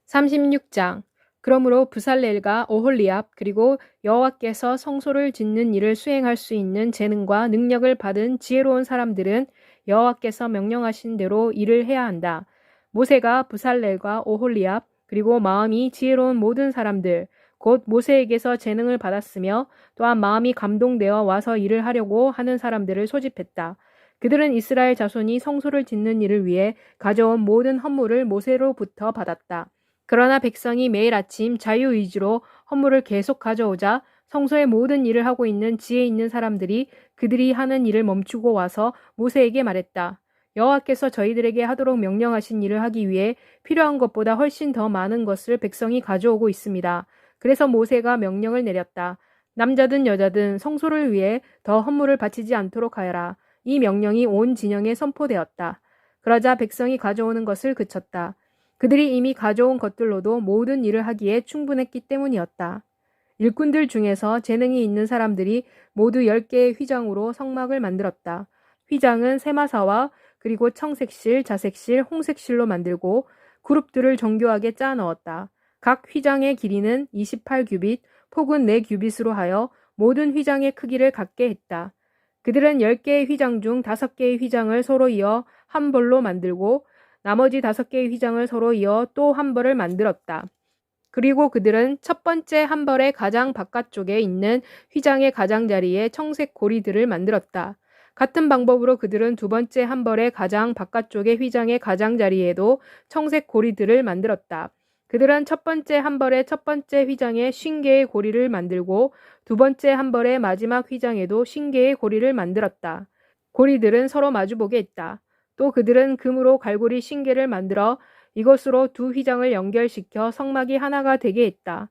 36장. 그러므로 부살렐과 오홀리압 그리고 여호와께서 성소를 짓는 일을 수행할 수 있는 재능과 능력을 받은 지혜로운 사람들은 여호와께서 명령하신 대로 일을 해야 한다. 모세가 부살렐과 오홀리압 그리고 마음이 지혜로운 모든 사람들 곧 모세에게서 재능을 받았으며 또한 마음이 감동되어 와서 일을 하려고 하는 사람들을 소집했다. 그들은 이스라엘 자손이 성소를 짓는 일을 위해 가져온 모든 헌물을 모세로부터 받았다. 그러나 백성이 매일 아침 자유의지로 헌물을 계속 가져오자 성소의 모든 일을 하고 있는 지혜 있는 사람들이 그들이 하는 일을 멈추고 와서 모세에게 말했다. 여호와께서 저희들에게 하도록 명령하신 일을 하기 위해 필요한 것보다 훨씬 더 많은 것을 백성이 가져오고 있습니다. 그래서 모세가 명령을 내렸다. 남자든 여자든 성소를 위해 더 헌물을 바치지 않도록 하여라. 이 명령이 온 진영에 선포되었다. 그러자 백성이 가져오는 것을 그쳤다. 그들이 이미 가져온 것들로도 모든 일을 하기에 충분했기 때문이었다. 일꾼들 중에서 재능이 있는 사람들이 모두 10개의 휘장으로 성막을 만들었다. 휘장은 세마사와 그리고 청색실, 자색실, 홍색실로 만들고 그룹들을 정교하게 짜 넣었다. 각 휘장의 길이는 28규빗, 폭은 4규빗으로 하여 모든 휘장의 크기를 같게 했다. 그들은 10개의 휘장 중 5개의 휘장을 서로 이어 한 벌로 만들고 나머지 5개의 휘장을 서로 이어 또 한 벌을 만들었다. 그리고 그들은 첫 번째 한 벌의 가장 바깥쪽에 있는 휘장의 가장자리에 청색 고리들을 만들었다. 같은 방법으로 그들은 두 번째 한 벌의 가장 바깥쪽의 휘장의 가장자리에도 청색 고리들을 만들었다. 그들은 첫 번째 한 벌의 첫 번째 휘장에 50개의 고리를 만들고 두 번째 한 벌의 마지막 휘장에도 50개의 고리를 만들었다. 고리들은 서로 마주보게 했다. 또 그들은 금으로 갈고리 50개를 만들어 이것으로 두 휘장을 연결시켜 성막이 하나가 되게 했다.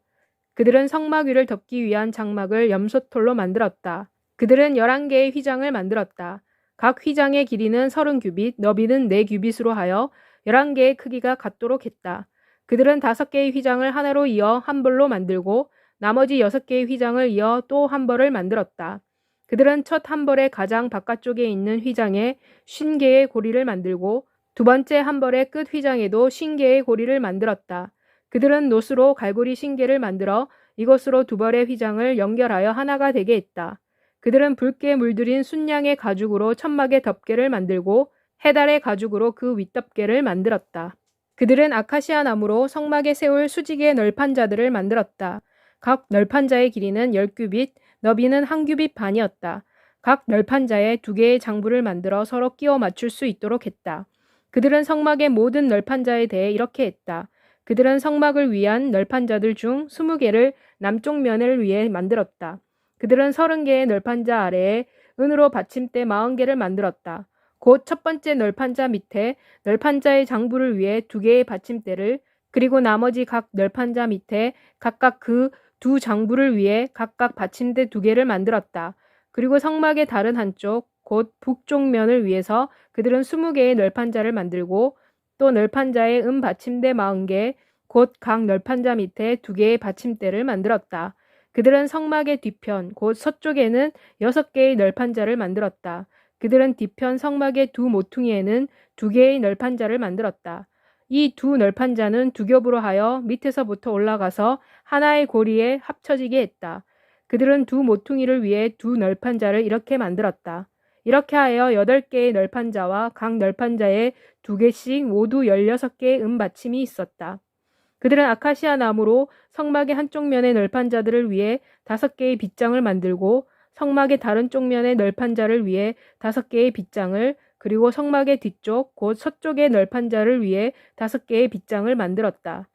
그들은 성막 위를 덮기 위한 장막을 염소털로 만들었다. 그들은 11개의 휘장을 만들었다. 각 휘장의 길이는 30규빗, 너비는 4규빗으로 하여 11개의 크기가 같도록 했다. 그들은 5개의 휘장을 하나로 이어 한 벌로 만들고 나머지 6개의 휘장을 이어 또 한 벌을 만들었다. 그들은 첫 한 벌의 가장 바깥쪽에 있는 휘장에 50개의 고리를 만들고 두 번째 한 벌의 끝 휘장에도 50개의 고리를 만들었다. 그들은 노스로 갈고리 50개를 만들어 이것으로 두 벌의 휘장을 연결하여 하나가 되게 했다. 그들은 붉게 물들인 순양의 가죽으로 천막의 덮개를 만들고 해달의 가죽으로 그 윗덮개를 만들었다. 그들은 아카시아 나무로 성막에 세울 수직의 널판자들을 만들었다. 각 널판자의 길이는 10규빗, 너비는 1규빗 반이었다. 각 널판자에 2개의 장부를 만들어 서로 끼워 맞출 수 있도록 했다. 그들은 성막의 모든 널판자에 대해 이렇게 했다. 그들은 성막을 위한 널판자들 중 20개를 남쪽 면을 위해 만들었다. 그들은 30개의 널판자 아래에 은으로 받침대 40개를 만들었다. 곧 첫 번째 널판자 밑에 널판자의 장부를 위해 2개의 받침대를 그리고 나머지 각 널판자 밑에 각각 그 두 장부를 위해 각각 받침대 2개를 만들었다. 그리고 성막의 다른 한쪽 곧 북쪽 면을 위해서 그들은 20개의 널판자를 만들고 또 널판자의 받침대 40개 곧 각 널판자 밑에 2개의 받침대를 만들었다. 그들은 성막의 뒤편 곧 서쪽에는 6개의 널판자를 만들었다. 그들은 뒤편 성막의 두 모퉁이에는 2개의 널판자를 만들었다. 이 두 널판자는 두 겹으로 하여 밑에서부터 올라가서 하나의 고리에 합쳐지게 했다. 그들은 두 모퉁이를 위해 두 널판자를 이렇게 만들었다. 이렇게 하여 8개의 널판자와 각 널판자에 2개씩 모두 16개의 받침이 있었다. 그들은 아카시아 나무로 성막의 한쪽 면의 널판자들을 위해 5개의 빗장을 만들고 성막의 다른 쪽면의 널판자를 위해 5개의 빗장을 그리고 성막의 뒤쪽 곧 서쪽의 널판자를 위해 5개의 빗장을 만들었다.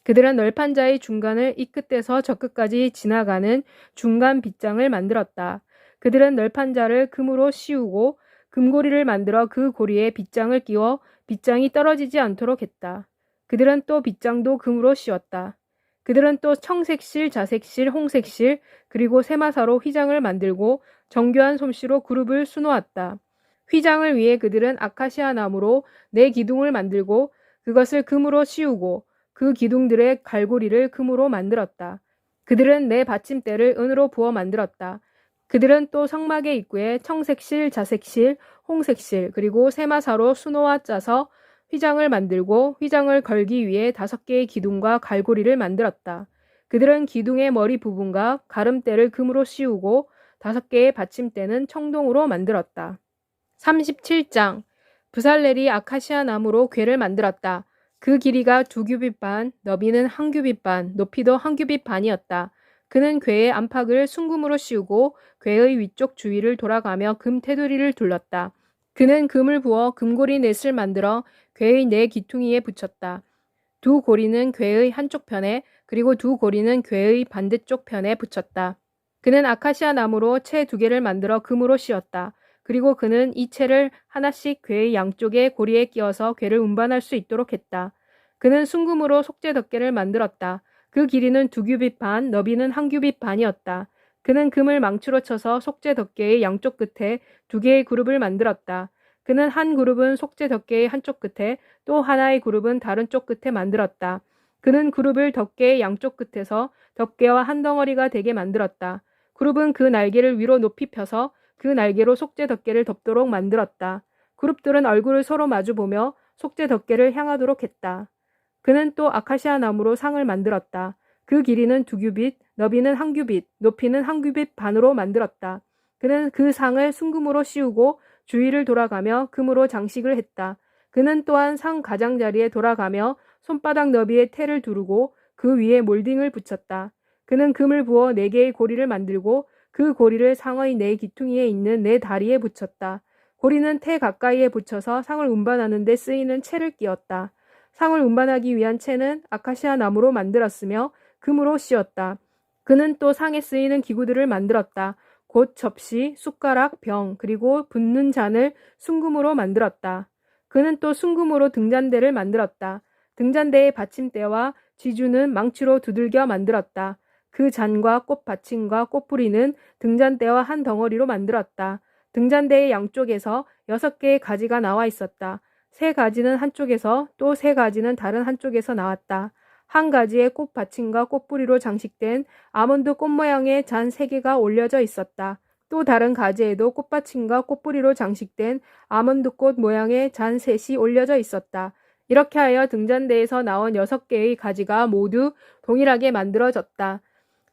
그들은 널판자의 중간을 이 끝에서 저 끝까지 지나가는 중간 빗장을 만들었다. 그들은 널판자를 금으로 씌우고 금고리를 만들어 그 고리에 빗장을 끼워 빗장이 떨어지지 않도록 했다. 그들은 또 빗장도 금으로 씌웠다. 그들은 또 청색실, 자색실, 홍색실 그리고 세마사로 휘장을 만들고 정교한 솜씨로 그룹을 수놓았다. 휘장을 위해 그들은 아카시아 나무로 4기둥을 만들고 그것을 금으로 씌우고 그 기둥들의 갈고리를 금으로 만들었다. 그들은 4 받침대를 은으로 부어 만들었다. 그들은 또 성막의 입구에 청색실, 자색실, 홍색실 그리고 세마사로 수놓아 짜서 휘장을 만들고 휘장을 걸기 위해 5개의 기둥과 갈고리를 만들었다. 그들은 기둥의 머리 부분과 가름대를 금으로 씌우고 5개의 받침대는 청동으로 만들었다. 37장 부살렐이 아카시아 나무로 궤를 만들었다. 그 길이가 2규빗 반, 너비는 1규빗 반, 높이도 1규빗 반이었다. 그는 궤의 안팎을 순금으로 씌우고 궤의 위쪽 주위를 돌아가며 금 테두리를 둘렀다. 그는 금을 부어 금고리 넷을 만들어 궤의 4기퉁이에 붙였다. 2고리는 궤의 한쪽 편에 그리고 2고리는 궤의 반대쪽 편에 붙였다. 그는 아카시아 나무로 채 2개를 만들어 금으로 씌웠다. 그리고 그는 이 채를 하나씩 궤의 양쪽에 고리에 끼워서 궤를 운반할 수 있도록 했다. 그는 순금으로 속죄 덮개를 만들었다. 그 길이는 2규빗 반, 너비는 1규빗 반이었다. 그는 금을 망치로 쳐서 속죄 덮개의 양쪽 끝에 2개의 그룹을 만들었다. 그는 한 그룹은 속죄 덮개의 한쪽 끝에 또 하나의 그룹은 다른 쪽 끝에 만들었다. 그는 그룹을 덮개의 양쪽 끝에서 덮개와 한 덩어리가 되게 만들었다. 그룹은 그 날개를 위로 높이 펴서 그 날개로 속죄 덮개를 덮도록 만들었다. 그룹들은 얼굴을 서로 마주보며 속죄 덮개를 향하도록 했다. 그는 또 아카시아 나무로 상을 만들었다. 그 길이는 2규빗, 너비는 1규빗, 높이는 1규빗 반으로 만들었다. 그는 그 상을 순금으로 씌우고 주위를 돌아가며 금으로 장식을 했다. 그는 또한 상 가장자리에 돌아가며 손바닥 너비의 테를 두르고 그 위에 몰딩을 붙였다. 그는 금을 부어 4개의 고리를 만들고 그 고리를 상의 4기퉁이에 있는 4다리에 붙였다. 고리는 테 가까이에 붙여서 상을 운반하는 데 쓰이는 채를 끼웠다. 상을 운반하기 위한 채는 아카시아 나무로 만들었으며 금으로 씌웠다. 그는 또 상에 쓰이는 기구들을 만들었다. 곧 접시, 숟가락, 병, 그리고 붓는 잔을 순금으로 만들었다. 그는 또 순금으로 등잔대를 만들었다. 등잔대의 받침대와 지주는 망치로 두들겨 만들었다. 그 잔과 꽃 받침과 꽃뿌리는 등잔대와 한 덩어리로 만들었다. 등잔대의 양쪽에서 6개의 가지가 나와 있었다. 3가지는 한쪽에서 또 3가지는 다른 한쪽에서 나왔다. 한 가지에 꽃 받침과 꽃뿌리로 장식된 아몬드 꽃 모양의 잔 3개가 올려져 있었다. 또 다른 가지에도 꽃받침과 꽃뿌리로 장식된 아몬드 꽃 모양의 잔 3이 올려져 있었다. 이렇게 하여 등잔대에서 나온 6개의 가지가 모두 동일하게 만들어졌다.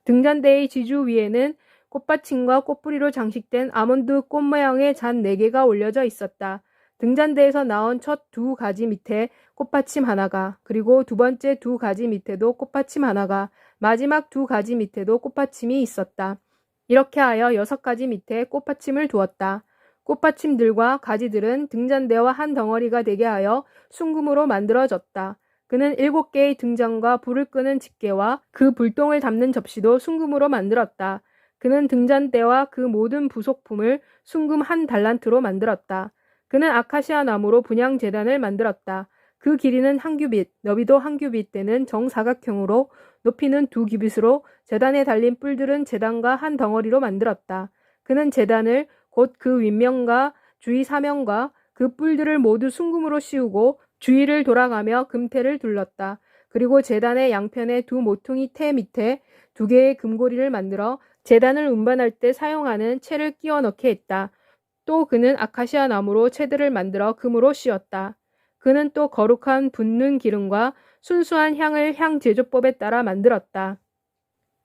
등잔대의 지주 위에는 꽃받침과 꽃뿌리로 장식된 아몬드 꽃 모양의 잔 4개가 올려져 있었다. 등잔대에서 나온 첫 2가지 밑에 꽃받침 하나가, 그리고 2번째 2가지 밑에도 꽃받침 하나가, 마지막 2가지 밑에도 꽃받침이 있었다. 이렇게 하여 6가지 밑에 꽃받침을 두었다. 꽃받침들과 가지들은 등잔대와 한 덩어리가 되게 하여 순금으로 만들어졌다. 그는 7개의 등잔과 불을 끄는 집게와 그 불똥을 담는 접시도 순금으로 만들었다. 그는 등잔대와 그 모든 부속품을 순금 1달란트로 만들었다. 그는 아카시아 나무로 분향 제단을 만들었다. 그 길이는 1규빗, 너비도 1규빗 되는 정사각형으로 높이는 2규빗으로 제단에 달린 뿔들은 제단과 한 덩어리로 만들었다. 그는 제단을 곧 그 윗면과 주위 사면과 그 뿔들을 모두 순금으로 씌우고 주위를 돌아가며 금테를 둘렀다. 그리고 제단의 양편에 2 모퉁이 테 밑에 2개의 금고리를 만들어 제단을 운반할 때 사용하는 채를 끼워 넣게 했다. 또 그는 아카시아 나무로 채들을 만들어 금으로 씌웠다. 그는 또 거룩한 붓는 기름과 순수한 향을 향 제조법에 따라 만들었다.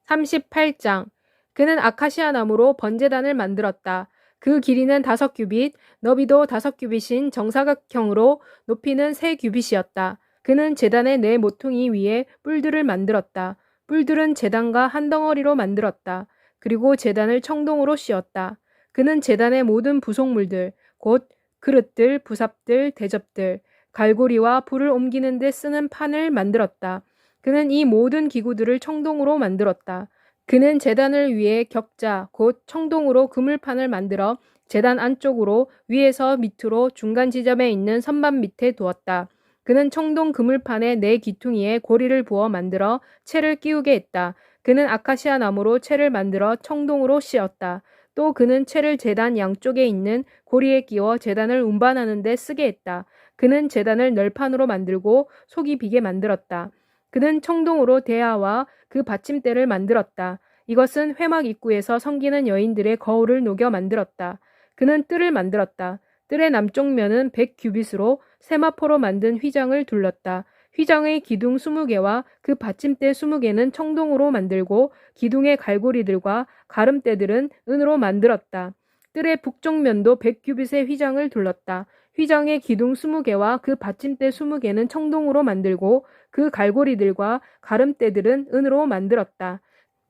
38장 그는 아카시아 나무로 번제단을 만들었다. 그 길이는 5규빗, 너비도 5규빗인 정사각형으로 높이는 3규빗이었다. 그는 제단의 4 모퉁이 위에 뿔들을 만들었다. 뿔들은 제단과 한 덩어리로 만들었다. 그리고 제단을 청동으로 씌웠다. 그는 제단의 모든 부속물들, 곧 그릇들, 부삽들, 대접들, 갈고리와 불을 옮기는 데 쓰는 판을 만들었다. 그는 이 모든 기구들을 청동으로 만들었다. 그는 제단을 위해 격자, 곧 청동으로 그물판을 만들어 제단 안쪽으로 위에서 밑으로 중간 지점에 있는 선반 밑에 두었다. 그는 청동 그물판에 4기퉁이에 고리를 부어 만들어 채를 끼우게 했다. 그는 아카시아 나무로 채를 만들어 청동으로 씌웠다. 또 그는 채를 제단 양쪽에 있는 고리에 끼워 제단을 운반하는 데 쓰게 했다. 그는 제단을 널판으로 만들고 속이 비게 만들었다. 그는 청동으로 대야와 그 받침대를 만들었다. 이것은 회막 입구에서 섬기는 여인들의 거울을 녹여 만들었다. 그는 뜰을 만들었다. 뜰의 남쪽 면은 100규빗으로 세마포로 만든 휘장을 둘렀다. 휘장의 기둥 20개와 그 받침대 20개는 청동으로 만들고 기둥의 갈고리들과 가름대들은 은으로 만들었다. 뜰의 북쪽면도 100규빗의 휘장을 둘렀다. 휘장의 기둥 20개와 그 받침대 20개는 청동으로 만들고 그 갈고리들과 가름대들은 은으로 만들었다.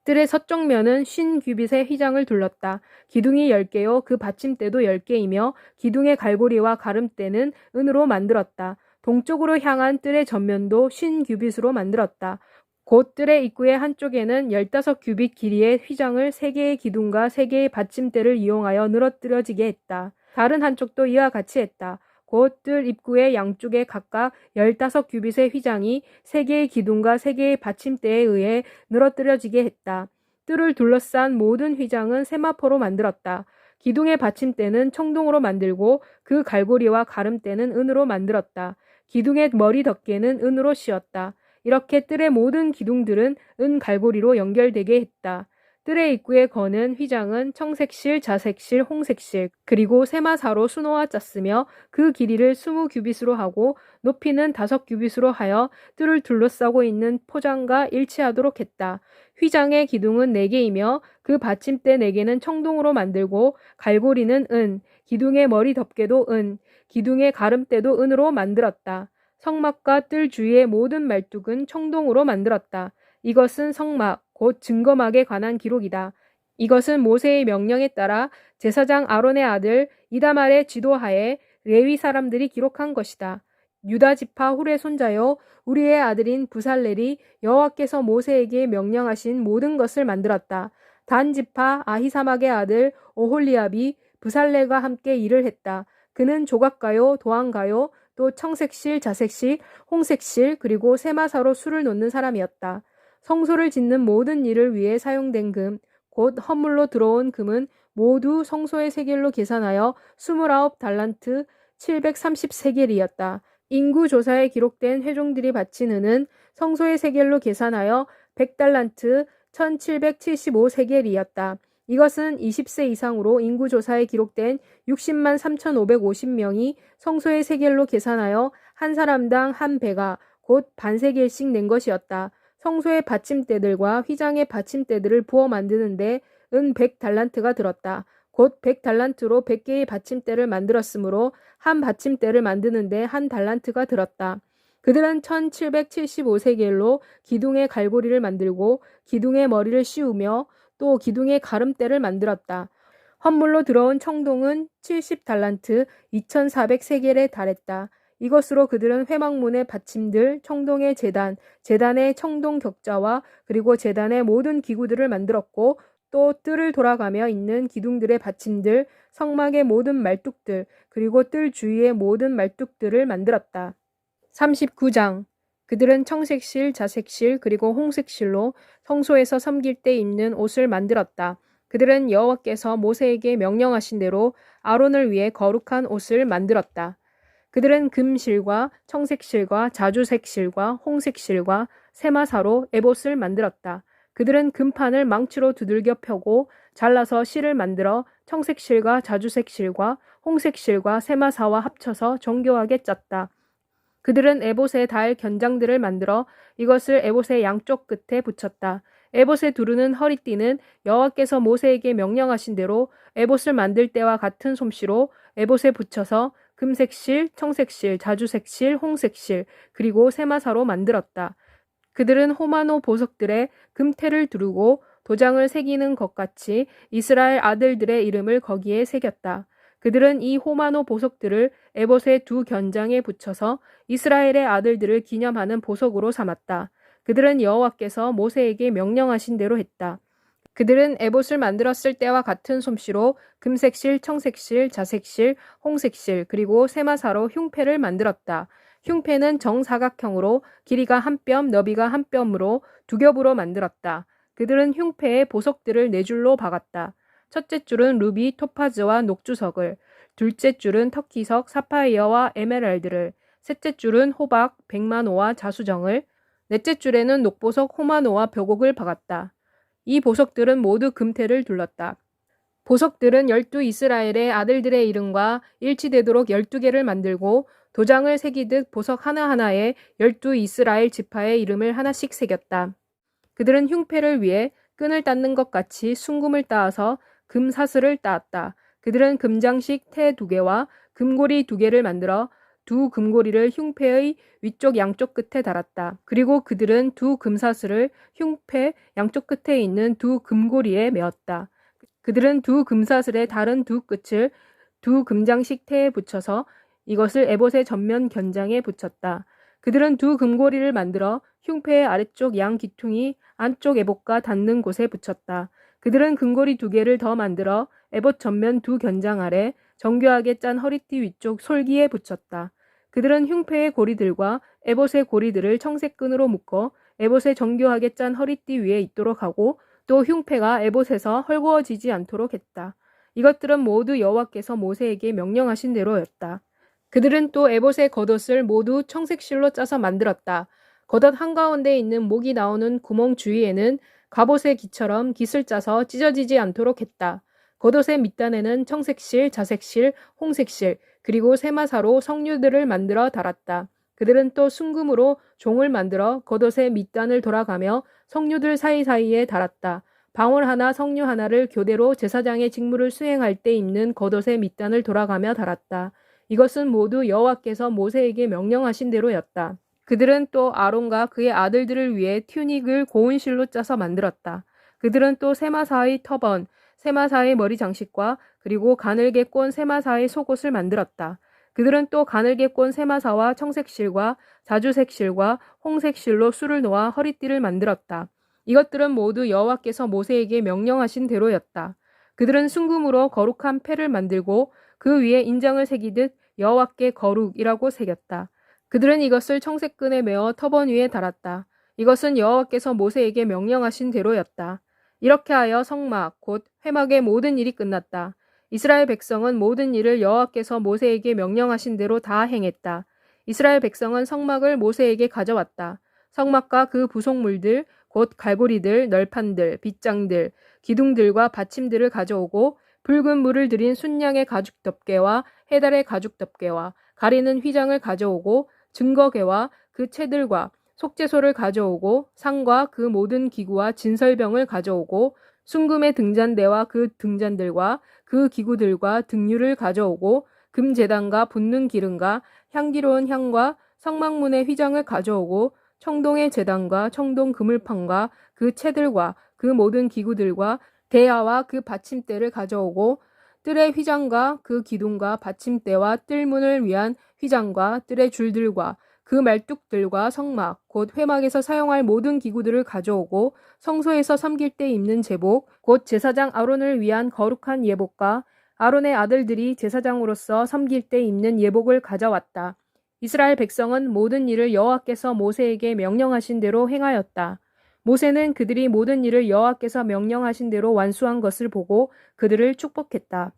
뜰의 서쪽면은 50규빗의 휘장을 둘렀다. 기둥이 10개요 그 받침대도 10개이며 기둥의 갈고리와 가름대는 은으로 만들었다. 동쪽으로 향한 뜰의 전면도 50규빗으로 만들었다. 곧 뜰의 입구의 한쪽에는 15규빗 길이의 휘장을 3개의 기둥과 3개의 받침대를 이용하여 늘어뜨려지게 했다. 다른 한쪽도 이와 같이 했다. 곧 뜰 입구의 양쪽에 각각 15규빗의 휘장이 3개의 기둥과 3개의 받침대에 의해 늘어뜨려지게 했다. 뜰을 둘러싼 모든 휘장은 세마포로 만들었다. 기둥의 받침대는 청동으로 만들고 그 갈고리와 가름대는 은으로 만들었다. 기둥의 머리 덮개는 은으로 씌었다. 이렇게 뜰의 모든 기둥들은 은 갈고리로 연결되게 했다. 뜰의 입구에 거는 휘장은 청색실, 자색실, 홍색실, 그리고 세마사로 수놓아 짰으며 그 길이를 20규빗으로 하고 높이는 5규빗으로 하여 뜰을 둘러싸고 있는 포장과 일치하도록 했다. 휘장의 기둥은 4개이며 그 받침대 4개는 청동으로 만들고 갈고리는 은, 기둥의 머리 덮개도 은, 기둥의 가름대도 은으로 만들었다. 성막과 뜰 주위의 모든 말뚝은 청동으로 만들었다. 이것은 성막, 곧 증거막에 관한 기록이다. 이것은 모세의 명령에 따라 제사장 아론의 아들 이다말의 지도하에 레위 사람들이 기록한 것이다. 유다 지파 훌의 손자요 우리의 아들인 부살렐이 여호와께서 모세에게 명령하신 모든 것을 만들었다. 단 지파 아히사막의 아들 오홀리압이 부살렐과 함께 일을 했다. 그는 조각가요, 도안가요, 또 청색실, 자색실, 홍색실, 그리고 세마사로 술을 놓는 사람이었다. 성소를 짓는 모든 일을 위해 사용된 금, 곧 헌물로 들어온 금은 모두 성소의 세겔로 계산하여 29달란트 730세겔이었다. 인구조사에 기록된 회종들이 바친 은은 성소의 세겔로 계산하여 100달란트 1775세겔이었다. 이것은 20세 이상으로 인구조사에 기록된 60만 3,550명이 성소의 세겔로 계산하여 한 사람당 한 배가 곧 반세겔씩 낸 것이었다. 성소의 받침대들과 휘장의 받침대들을 부어 만드는데 은 100달란트가 들었다. 곧 100달란트로 100개의 받침대를 만들었으므로 한 받침대를 만드는데 한 달란트가 들었다. 그들은 1775세겔로 기둥의 갈고리를 만들고 기둥의 머리를 씌우며 또 기둥의 가름대를 만들었다. 헌물로 들어온 청동은 70달란트 2400세겔에 달했다. 이것으로 그들은 회막문의 받침들, 청동의 제단, 제단의 청동 격자와 그리고 제단의 모든 기구들을 만들었고 또 뜰을 돌아가며 있는 기둥들의 받침들, 성막의 모든 말뚝들, 그리고 뜰 주위의 모든 말뚝들을 만들었다. 39장 그들은 청색실, 자색실, 그리고 홍색실로 성소에서 섬길 때 입는 옷을 만들었다. 그들은 여호와께서 모세에게 명령하신 대로 아론을 위해 거룩한 옷을 만들었다. 그들은 금실과 청색실과 자주색실과 홍색실과 세마사로 에봇을 만들었다. 그들은 금판을 망치로 두들겨 펴고 잘라서 실을 만들어 청색실과 자주색실과 홍색실과 세마사와 합쳐서 정교하게 짰다. 그들은 에봇에 달 견장들을 만들어 이것을 에봇의 양쪽 끝에 붙였다. 에봇의 두르는 허리띠는 여호와께서 모세에게 명령하신 대로 에봇을 만들 때와 같은 솜씨로 에봇에 붙여서 금색실, 청색실, 자주색실, 홍색실, 그리고 세마사로 만들었다. 그들은 호마노 보석들에 금테를 두르고 도장을 새기는 것 같이 이스라엘 아들들의 이름을 거기에 새겼다. 그들은 이 호마노 보석들을 에봇의 두 견장에 붙여서 이스라엘의 아들들을 기념하는 보석으로 삼았다. 그들은 여호와께서 모세에게 명령하신 대로 했다. 그들은 에봇을 만들었을 때와 같은 솜씨로 금색실, 청색실, 자색실, 홍색실, 그리고 세마사로 흉패를 만들었다. 흉패는 정사각형으로 길이가 한 뼘, 너비가 한 뼘으로 두 겹으로 만들었다. 그들은 흉패에 보석들을 4줄로 박았다. 첫째 줄은 루비, 토파즈와 녹주석을, 둘째 줄은 터키석, 사파이어와 에메랄드를, 셋째 줄은 호박, 백마노와 자수정을, 넷째 줄에는 녹보석, 호마노와 벼곡을 박았다. 이 보석들은 모두 금테를 둘렀다. 보석들은 12 이스라엘의 아들들의 이름과 일치되도록 12개를 만들고 도장을 새기듯 보석 하나하나에 12 이스라엘 지파의 이름을 하나씩 새겼다. 그들은 흉패를 위해 끈을 땄는 것 같이 순금을 따서 금 사슬을 따았다. 그들은 금장식 태 2개와 금고리 2개를 만들어 두 금고리를 흉패의 위쪽 양쪽 끝에 달았다. 그리고 그들은 두 금사슬을 흉패 양쪽 끝에 있는 두 금고리에 메었다. 그들은 두 금사슬의 다른 두 끝을 두 금장식 태에 붙여서 이것을 에봇의 전면 견장에 붙였다. 그들은 두 금고리를 만들어 흉패의 아래쪽 양 귀퉁이 안쪽 에봇과 닿는 곳에 붙였다. 그들은 금고리 2개를 더 만들어 에봇 전면 두 견장 아래 정교하게 짠 허리띠 위쪽 솔기에 붙였다. 그들은 흉패의 고리들과 에봇의 고리들을 청색끈으로 묶어 에봇의 정교하게 짠 허리띠 위에 있도록 하고 또 흉패가 에봇에서 헐거워지지 않도록 했다. 이것들은 모두 여호와께서 모세에게 명령하신 대로였다. 그들은 또 에봇의 겉옷을 모두 청색실로 짜서 만들었다. 겉옷 한가운데 있는 목이 나오는 구멍 주위에는 갑옷의 기처럼 깃을 짜서 찢어지지 않도록 했다. 겉옷의 밑단에는 청색실, 자색실, 홍색실, 그리고 세마사로 석류들을 만들어 달았다. 그들은 또 순금으로 종을 만들어 겉옷의 밑단을 돌아가며 석류들 사이사이에 달았다. 방울 하나, 석류 하나를 교대로 제사장의 직무를 수행할 때 입는 겉옷의 밑단을 돌아가며 달았다. 이것은 모두 여호와께서 모세에게 명령하신 대로였다. 그들은 또 아론과 그의 아들들을 위해 튜닉을 고운 실로 짜서 만들었다. 그들은 또 세마사의 터번, 세마사의 머리 장식과 그리고 가늘게 꼰 세마사의 속옷을 만들었다. 그들은 또 가늘게 꼰 세마사와 청색실과 자주색실과 홍색실로 술을 놓아 허리띠를 만들었다. 이것들은 모두 여호와께서 모세에게 명령하신 대로였다. 그들은 순금으로 거룩한 패를 만들고 그 위에 인장을 새기듯 여호와께 거룩이라고 새겼다. 그들은 이것을 청색끈에 메어 터번 위에 달았다. 이것은 여호와께서 모세에게 명령하신 대로였다. 이렇게 하여 성막 곧 회막의 모든 일이 끝났다. 이스라엘 백성은 모든 일을 여호와께서 모세에게 명령하신 대로 다 행했다. 이스라엘 백성은 성막을 모세에게 가져왔다. 성막과 그 부속물들 곧 갈고리들, 널판들, 빗장들, 기둥들과 받침들을 가져오고 붉은 물을 들인 순양의 가죽 덮개와 해달의 가죽 덮개와 가리는 휘장을 가져오고 증거궤와 그 채들과 속죄소를 가져오고 상과 그 모든 기구와 진설병을 가져오고 순금의 등잔대와 그 등잔들과 그 기구들과 등류를 가져오고 금제단과 붓는 기름과 향기로운 향과 성막문의 휘장을 가져오고 청동의 제단과 청동 그물판과 그 채들과 그 모든 기구들과 대야와 그 받침대를 가져오고 뜰의 휘장과 그 기둥과 받침대와 뜰문을 위한 휘장과 뜰의 줄들과 그 말뚝들과 성막 곧 회막에서 사용할 모든 기구들을 가져오고 성소에서 섬길 때 입는 제복 곧 제사장 아론을 위한 거룩한 예복과 아론의 아들들이 제사장으로서 섬길 때 입는 예복을 가져왔다. 이스라엘 백성은 모든 일을 여호와께서 모세에게 명령하신 대로 행하였다. 모세는 그들이 모든 일을 여호와께서 명령하신 대로 완수한 것을 보고 그들을 축복했다.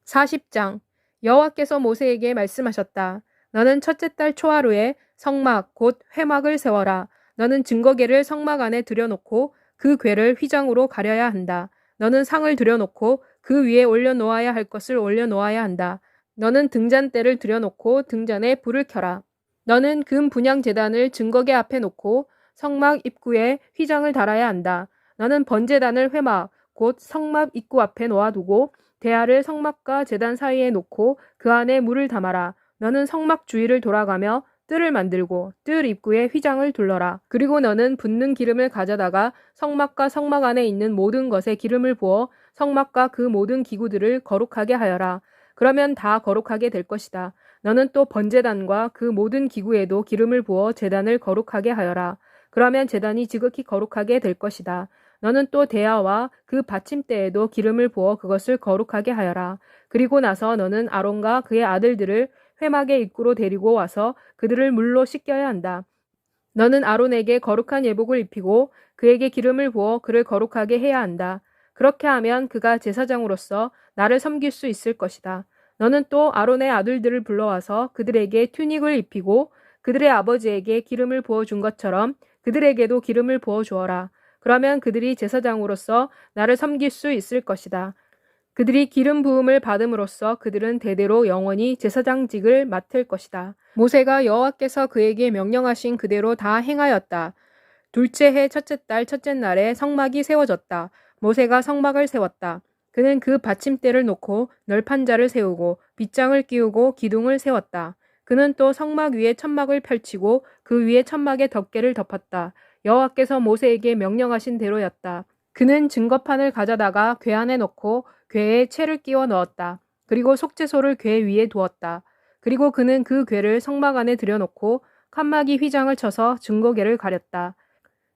40장 여호와께서 모세에게 말씀하셨다. 너는 첫째 달 초하루에 성막 곧 회막을 세워라. 너는 증거궤를 성막 안에 들여놓고 그 궤를 휘장으로 가려야 한다. 너는 상을 들여놓고 그 위에 올려놓아야 할 것을 올려놓아야 한다. 너는 등잔대를 들여놓고 등잔에 불을 켜라. 너는 금 분향 제단을 증거궤 앞에 놓고 성막 입구에 휘장을 달아야 한다. 너는 번제단을 회막 곧 성막 입구 앞에 놓아두고 대야를 성막과 제단 사이에 놓고 그 안에 물을 담아라. 너는 성막 주위를 돌아가며 뜰을 만들고 뜰 입구에 휘장을 둘러라. 그리고 너는 붓는 기름을 가져다가 성막과 성막 안에 있는 모든 것에 기름을 부어 성막과 그 모든 기구들을 거룩하게 하여라. 그러면 다 거룩하게 될 것이다. 너는 또 번제단과 그 모든 기구에도 기름을 부어 제단을 거룩하게 하여라. 그러면 제단이 지극히 거룩하게 될 것이다. 너는 또 대야와 그 받침대에도 기름을 부어 그것을 거룩하게 하여라. 그리고 나서 너는 아론과 그의 아들들을 회막의 입구로 데리고 와서 그들을 물로 씻겨야 한다. 너는 아론에게 거룩한 예복을 입히고 그에게 기름을 부어 그를 거룩하게 해야 한다. 그렇게 하면 그가 제사장으로서 나를 섬길 수 있을 것이다. 너는 또 아론의 아들들을 불러와서 그들에게 튜닉을 입히고 그들의 아버지에게 기름을 부어준 것처럼 그들에게도 기름을 부어주어라. 그러면 그들이 제사장으로서 나를 섬길 수 있을 것이다. 그들이 기름 부음을 받음으로써 그들은 대대로 영원히 제사장직을 맡을 것이다. 모세가 여호와께서 그에게 명령하신 그대로 다 행하였다. 둘째 해 첫째 달 첫째 날에 성막이 세워졌다. 모세가 성막을 세웠다. 그는 그 받침대를 놓고 널판자를 세우고 빗장을 끼우고 기둥을 세웠다. 그는 또 성막 위에 천막을 펼치고 그 위에 천막의 덮개를 덮었다. 여호와께서 모세에게 명령하신 대로였다. 그는 증거판을 가져다가 궤 안에 넣고 궤에 채를 끼워 넣었다. 그리고 속죄소를 궤 위에 두었다. 그리고 그는 그 궤를 성막 안에 들여놓고 칸막이 휘장을 쳐서 증거궤를 가렸다.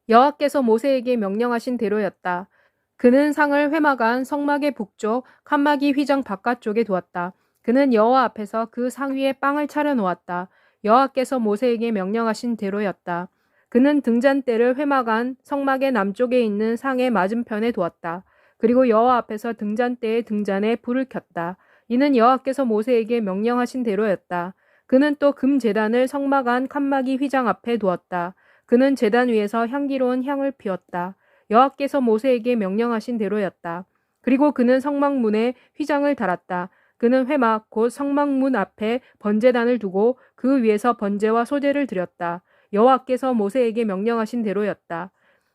여호와께서 모세에게 명령하신 대로였다. 그는 상을 회막 안 성막의 북쪽 칸막이 휘장 바깥쪽에 두었다. 그는 여호와 앞에서 그 상 위에 빵을 차려 놓았다. 여호와께서 모세에게 명령하신 대로였다. 그는 등잔대를 회막 안 성막의 남쪽에 있는 상의 맞은편에 두었다. 그리고 여호와 앞에서 등잔대의 등잔에 불을 켰다. 이는 여호와께서 모세에게 명령하신 대로였다. 그는 또 금제단을 성막 안 칸막이 휘장 앞에 두었다. 그는 제단 위에서 향기로운 향을 피웠다. 여호와께서 모세에게 명령하신 대로였다. 그리고 그는 성막문에 휘장을 달았다. 그는 회막 곧 성막문 앞에 번제단을 두고 그 위에서 번제와 소제를 드렸다. 여호와께서 모세에게 명령하신 대로였다.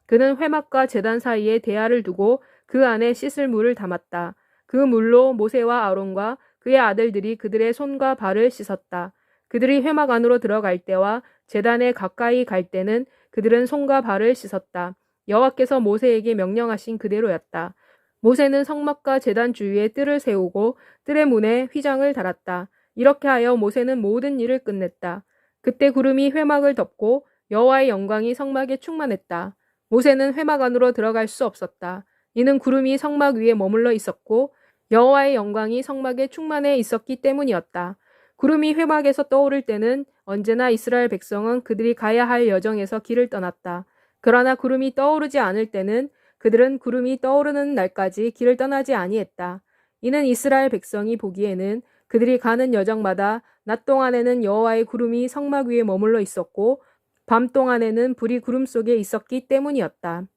그는 회막과 제단 사이에 대야를 두고 그 안에 씻을 물을 담았다. 그 물로 모세와 아론과 그의 아들들이 그들의 손과 발을 씻었다. 그들이 회막 안으로 들어갈 때와 제단에 가까이 갈 때는 그들은 손과 발을 씻었다. 여호와께서 모세에게 명령하신 그대로였다. 모세는 성막과 제단 주위에 뜰을 세우고 뜰의 문에 휘장을 달았다. 이렇게 하여 모세는 모든 일을 끝냈다. 그때 구름이 회막을 덮고 여호와의 영광이 성막에 충만했다. 모세는 회막 안으로 들어갈 수 없었다. 이는 구름이 성막 위에 머물러 있었고 여호와의 영광이 성막에 충만해 있었기 때문이었다. 구름이 회막에서 떠오를 때는 언제나 이스라엘 백성은 그들이 가야 할 여정에서 길을 떠났다. 그러나 구름이 떠오르지 않을 때는 그들은 구름이 떠오르는 날까지 길을 떠나지 아니했다. 이는 이스라엘 백성이 보기에는 그들이 가는 여정마다 낮 동안에는 여호와의 구름이 성막 위에 머물러 있었고 밤 동안에는 불이 구름 속에 있었기 때문이었다.